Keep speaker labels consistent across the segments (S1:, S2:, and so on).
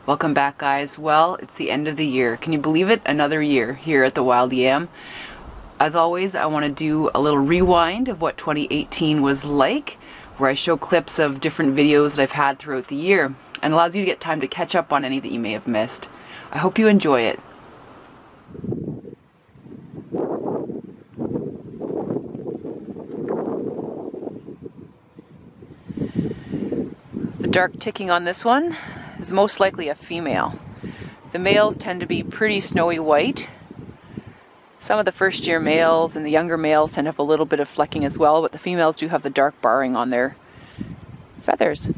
S1: Welcome back, guys. Well, it's the end of the year. Can you believe it? Another year here at TheWildYam. As always, I want to do a little rewind of what 2018 was like, where I show clips of different videos that I've had throughout the year, and allows you to get time to catch up on any that you may have missed. I hope you enjoy it. The dark ticking on this one is most likely a female. The males tend to be pretty snowy white. Some of the first year males and the younger males tend to have a little bit of flecking as well, but the females do have the dark barring on their feathers.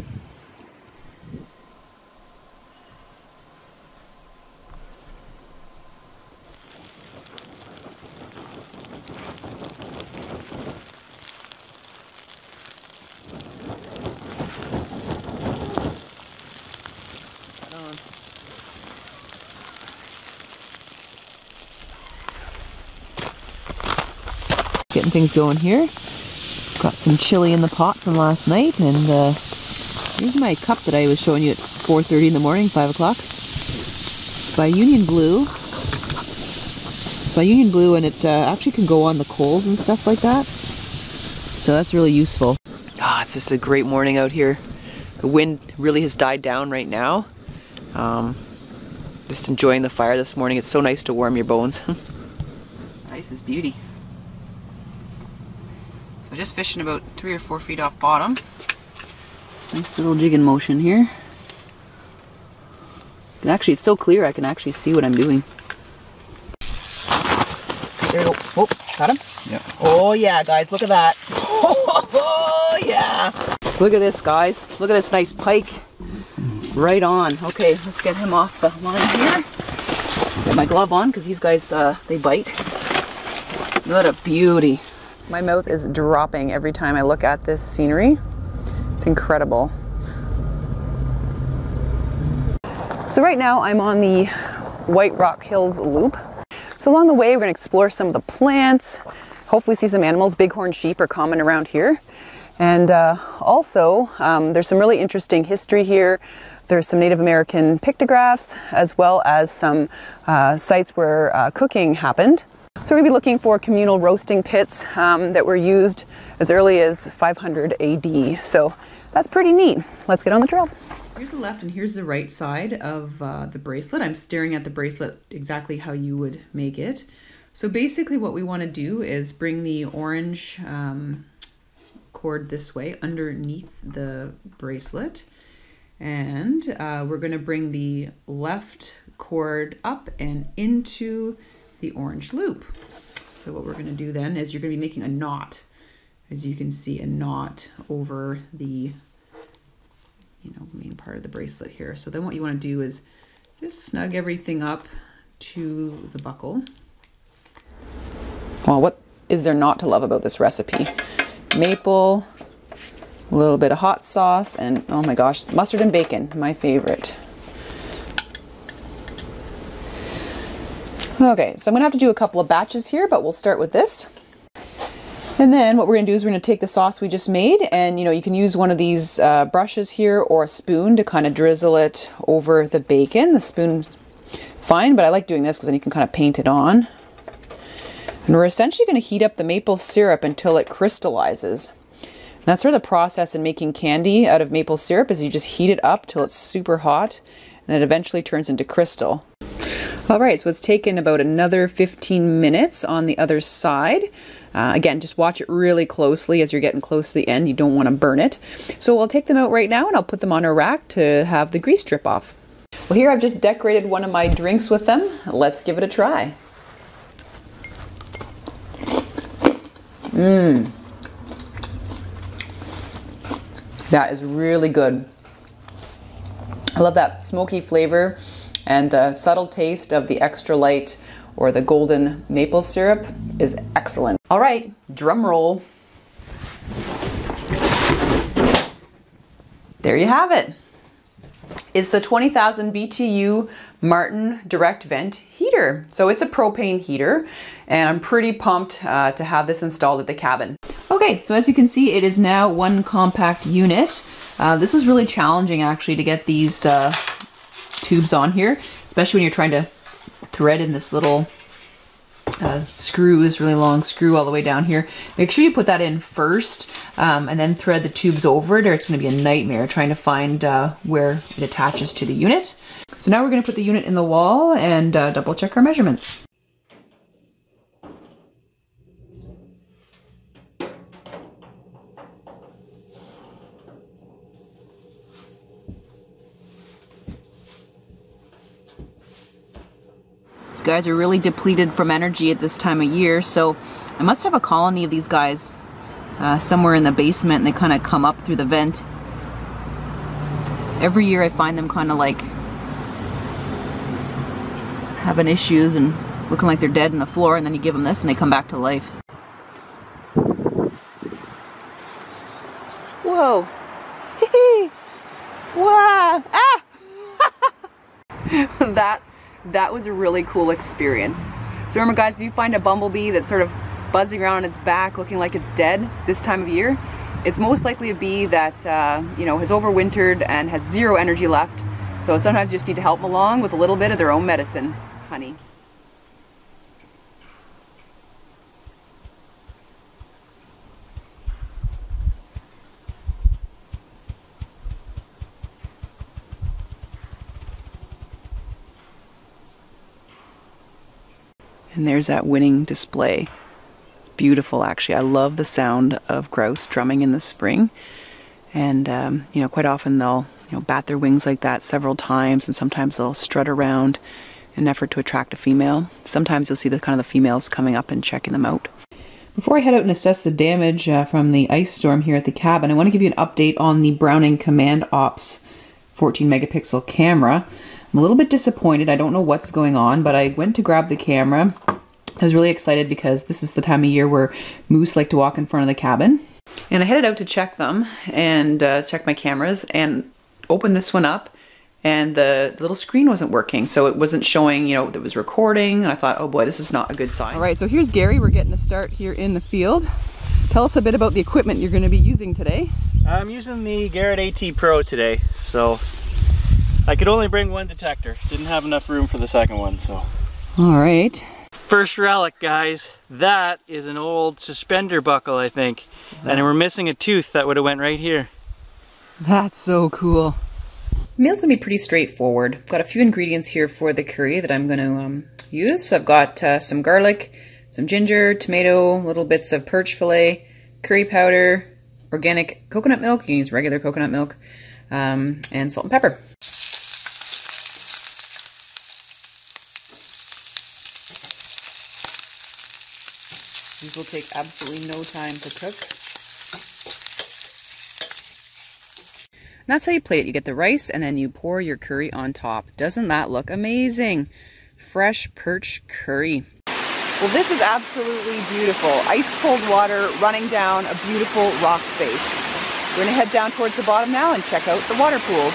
S1: Getting things going here. Got some chili in the pot from last night, and here's my cup that I was showing you at 4:30 in the morning, 5 o'clock. It's by Union Blue. It's by Union Blue, and it actually can go on the coals and stuff like that. So that's really useful. Ah, it's just a great morning out here. The wind really has died down right now. Just enjoying the fire this morning. It's so nice to warm your bones. Nice as beauty. So just fishing about 3 or 4 feet off bottom. Nice little jigging motion here. And actually, it's so clear I can actually see what I'm doing. There we go. Oh, got him?
S2: Yeah.
S1: Oh yeah, guys, look at that. Oh yeah. Look at this, guys. Look at this nice pike. Right on. Okay, let's get him off the line here. Get my glove on because these guys, they bite. What a beauty. My mouth is dropping every time I look at this scenery. It's incredible. So right now I'm on the White Rock Hills Loop. So along the way we're going to explore some of the plants, hopefully see some animals. Bighorn sheep are common around here. And also there's some really interesting history here. There's some Native American pictographs, as well as some sites where cooking happened. So we're going to be looking for communal roasting pits that were used as early as 500 AD. So that's pretty neat. Let's get on the trail. Here's the left and here's the right side of the bracelet. I'm staring at the bracelet exactly how you would make it. So basically what we want to do is bring the orange cord this way underneath the bracelet. And we're going to bring the left cord up and into the orange loop. So what we're going to do then is you're going to be making a knot, as you can see, a knot over the main part of the bracelet here. So then what you want to do is just snug everything up to the buckle. Well, what is there not to love about this recipe? Maple, a little bit of hot sauce, and oh my gosh, mustard and bacon, my favorite. Okay, so I'm gonna have to do a couple of batches here, but we'll start with this. And then what we're gonna do is we're gonna take the sauce we just made, and you can use one of these brushes here or a spoon to kind of drizzle it over the bacon. The spoon's fine, but I like doing this because then you can kind of paint it on. And we're essentially gonna heat up the maple syrup until it crystallizes. And that's sort of the process in making candy out of maple syrup, is you just heat it up till it's super hot, and then it eventually turns into crystal. All right, so it's taken about another 15 minutes on the other side. Again, just watch it really closely as you're getting close to the end. You don't want to burn it. So I'll take them out right now and I'll put them on a rack to have the grease drip off. Well, here I've just decorated one of my drinks with them. Let's give it a try. Mmm. That is really good. I love that smoky flavor and the subtle taste of the extra light or the golden maple syrup is excellent. All right, drum roll. There you have it. It's the 20,000 BTU Martin direct vent heater. So it's a propane heater, and I'm pretty pumped to have this installed at the cabin. Okay, so as you can see, it is now one compact unit. This was really challenging actually to get these tubes on here, especially when you're trying to thread in this little screw, this really long screw all the way down here. Make sure you put that in first and then thread the tubes over it, or it's going to be a nightmare trying to find where it attaches to the unit. So now we're going to put the unit in the wall and double check our measurements. These guys are really depleted from energy at this time of year, so I must have a colony of these guys somewhere in the basement, and they kind of come up through the vent. Every year I find them kind of like having issues and looking like they're dead in the floor, and then you give them this and they come back to life. Whoa. Wow. Ah! That was a really cool experience. So remember guys, if you find a bumblebee that's sort of buzzing around on its back looking like it's dead this time of year, it's most likely a bee that you know, has overwintered and has zero energy left. So sometimes you just need to help them along with a little bit of their own medicine, honey. And there's that winning display. Beautiful, actually. I love the sound of grouse drumming in the spring. And, you know, quite often they'll, you know, bat their wings like that several times, and sometimes they'll strut around in an effort to attract a female. Sometimes you'll see the kind of the females coming up and checking them out. Before I head out and assess the damage from the ice storm here at the cabin, I want to give you an update on the Browning Command Ops 14 megapixel camera. I'm a little bit disappointed. I don't know what's going on, but I went to grab the camera. I was really excited because this is the time of year where moose like to walk in front of the cabin. And I headed out to check them and check my cameras and opened this one up, and the little screen wasn't working. So it wasn't showing, you know, that it was recording. And I thought, oh boy, this is not a good sign. All right, so here's Gary. We're getting a start here in the field. Tell us a bit about the equipment you're going to be using today.
S2: I'm using the Garrett AT Pro today. So I could only bring one detector. Didn't have enough room for the second one, so.
S1: All right.
S2: First relic, guys. That is an old suspender buckle, I think. And we're missing a tooth that would have went right here.
S1: That's so cool. The meal's gonna be pretty straightforward. I've got a few ingredients here for the curry that I'm gonna use. So I've got some garlic, some ginger, tomato, little bits of perch fillet, curry powder, organic coconut milk, you can use regular coconut milk, and salt and pepper. These will take absolutely no time to cook. And that's how you plate it. You get the rice and then you pour your curry on top. Doesn't that look amazing? Fresh perch curry. Well, this is absolutely beautiful. Ice cold water running down a beautiful rock face. We're gonna head down towards the bottom now and check out the water pools.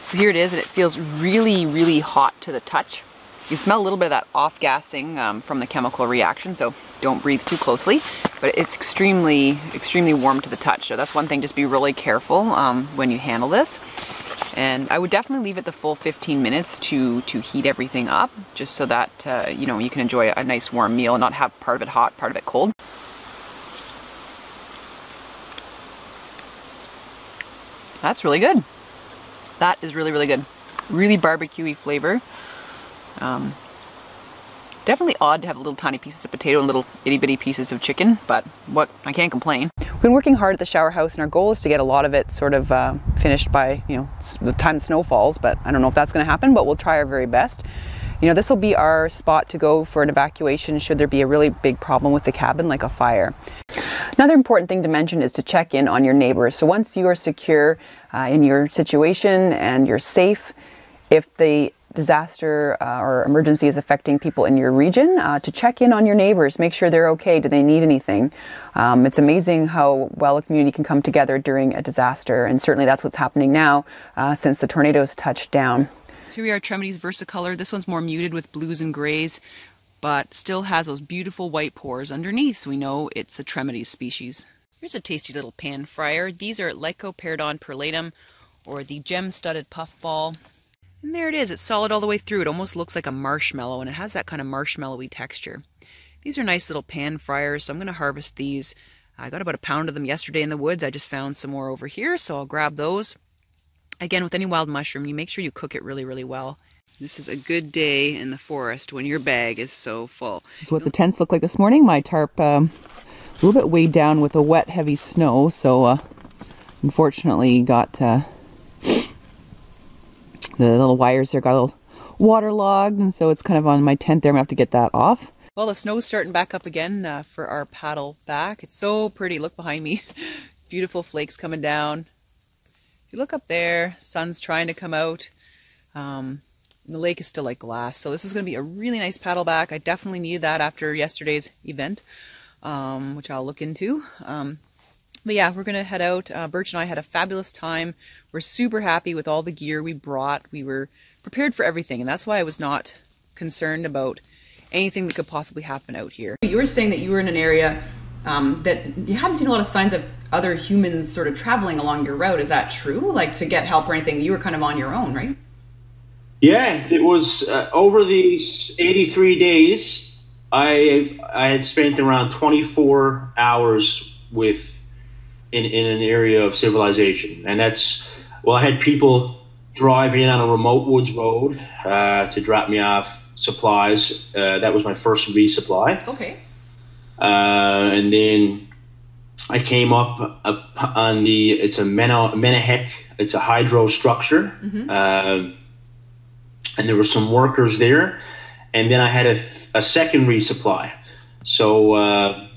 S1: So here it is, and it feels really, really hot to the touch. You can smell a little bit of that off-gassing from the chemical reaction, so don't breathe too closely. But it's extremely, extremely warm to the touch. So that's one thing, just be really careful when you handle this. And I would definitely leave it the full 15 minutes to heat everything up, just so that you know, you can enjoy a nice warm meal and not have part of it hot, part of it cold. That's really good. That is really, really good. Really barbecue-y flavor. Definitely odd to have little tiny pieces of potato and little itty-bitty pieces of chicken, but what, I can't complain. We've been working hard at the shower house, and our goal is to get a lot of it sort of finished by, you know, the time the snow falls, but I don't know if that's gonna happen, but we'll try our very best. You know, this will be our spot to go for an evacuation should there be a really big problem with the cabin, like a fire. Another important thing to mention is to check in on your neighbors. So once you are secure in your situation and you're safe, if the disaster or emergency is affecting people in your region, to check in on your neighbors, make sure they're okay, do they need anything. It's amazing how well a community can come together during a disaster, and certainly that's what's happening now since the tornadoes touched down. So here we are, Tremity's Versicolor. This one's more muted with blues and grays, but still has those beautiful white pores underneath, so we know it's a Tremity's species. Here's a tasty little pan fryer. These are Lycoperdon perlatum, or the gem-studded puffball. And there it is, it's solid all the way through. It almost looks like a marshmallow, and it has that kind of marshmallowy texture. These are nice little pan fryers, so I'm going to harvest these. I got about a pound of them yesterday in the woods. I just found some more over here, so I'll grab those. Again, with any wild mushroom, you make sure you cook it really, really well. This is a good day in the forest when your bag is so full. This is what the tents look like this morning. My tarp a little bit weighed down with a wet, heavy snow, so unfortunately got the little wires there got a little waterlogged, and so it's kind of on my tent there. I'm gonna have to get that off. Well, the snow's starting back up again for our paddle back. It's so pretty. Look behind me. Beautiful flakes coming down. If you look up there, sun's trying to come out. The lake is still like glass, so this is going to be a really nice paddle back. I definitely needed that after yesterday's event, which I'll look into. But yeah, we're going to head out. Birch and I had a fabulous time. We're super happy with all the gear we brought. We were prepared for everything, and that's why I was not concerned about anything that could possibly happen out here. You were saying that you were in an area that you hadn't seen a lot of signs of other humans sort of traveling along your route. Is that true? Like, to get help or anything, you were kind of on your own, right?
S3: Yeah, it was over these 83 days, I had spent around 24 hours in an area of civilization. And that's, well, I had people drive in on a remote woods road to drop me off supplies. That was my first resupply.
S1: Okay.
S3: And then I came up on it's a Menahek, it's a hydro structure. Mm-hmm. And there were some workers there, and then I had a second resupply. So,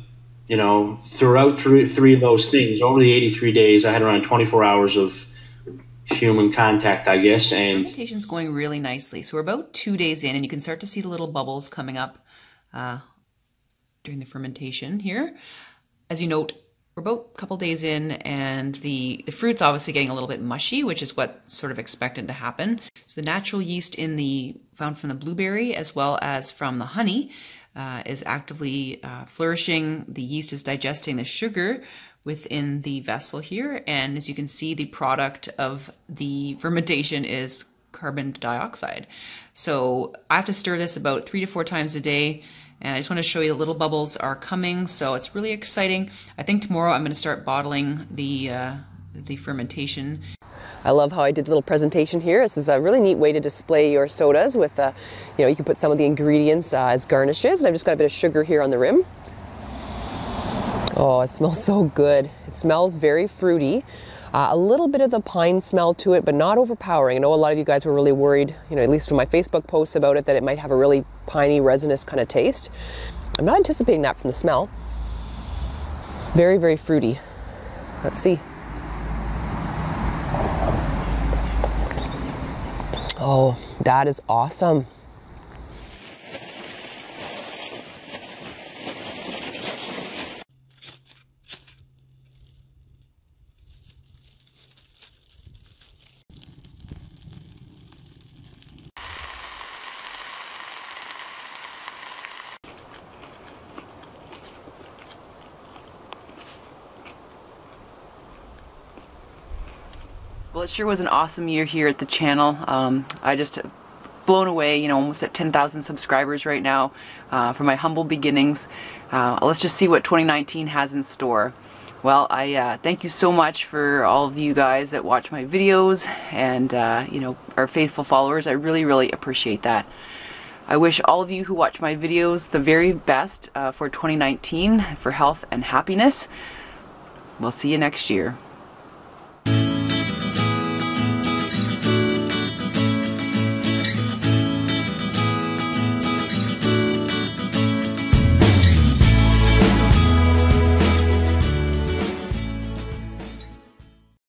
S3: you know, throughout three of those things, over the 83 days, I had around 24 hours of human contact, I guess. And
S1: fermentation's going really nicely. So we're about 2 days in, and you can start to see the little bubbles coming up during the fermentation here. As you note, we're about a couple days in, and the fruit's obviously getting a little bit mushy, which is what's sort of expected to happen. So the natural yeast found from the blueberry as well as from the honey is actively flourishing. The yeast is digesting the sugar within the vessel here, and as you can see, the product of the fermentation is carbon dioxide. So I have to stir this about 3 to 4 times a day. And I just want to show you the little bubbles are coming, so it's really exciting. I think tomorrow I'm going to start bottling the fermentation. I love how I did the little presentation here. This is a really neat way to display your sodas with, you know, you can put some of the ingredients as garnishes. And I've just got a bit of sugar here on the rim. Oh, it smells so good. It smells very fruity. A little bit of the pine smell to it, but not overpowering. I know a lot of you guys were really worried, you know, at least from my Facebook posts about it, that it might have a really piney, resinous kind of taste. I'm not anticipating that from the smell. Very, very fruity. Let's see. Oh, that is awesome. Well, it sure was an awesome year here at the channel. I just blown away, you know, almost at 10,000 subscribers right now from my humble beginnings. Let's just see what 2019 has in store. Well, I thank you so much for all of you guys that watch my videos and, you know, our faithful followers. I really, really appreciate that. I wish all of you who watch my videos the very best for 2019 for health and happiness. We'll see you next year.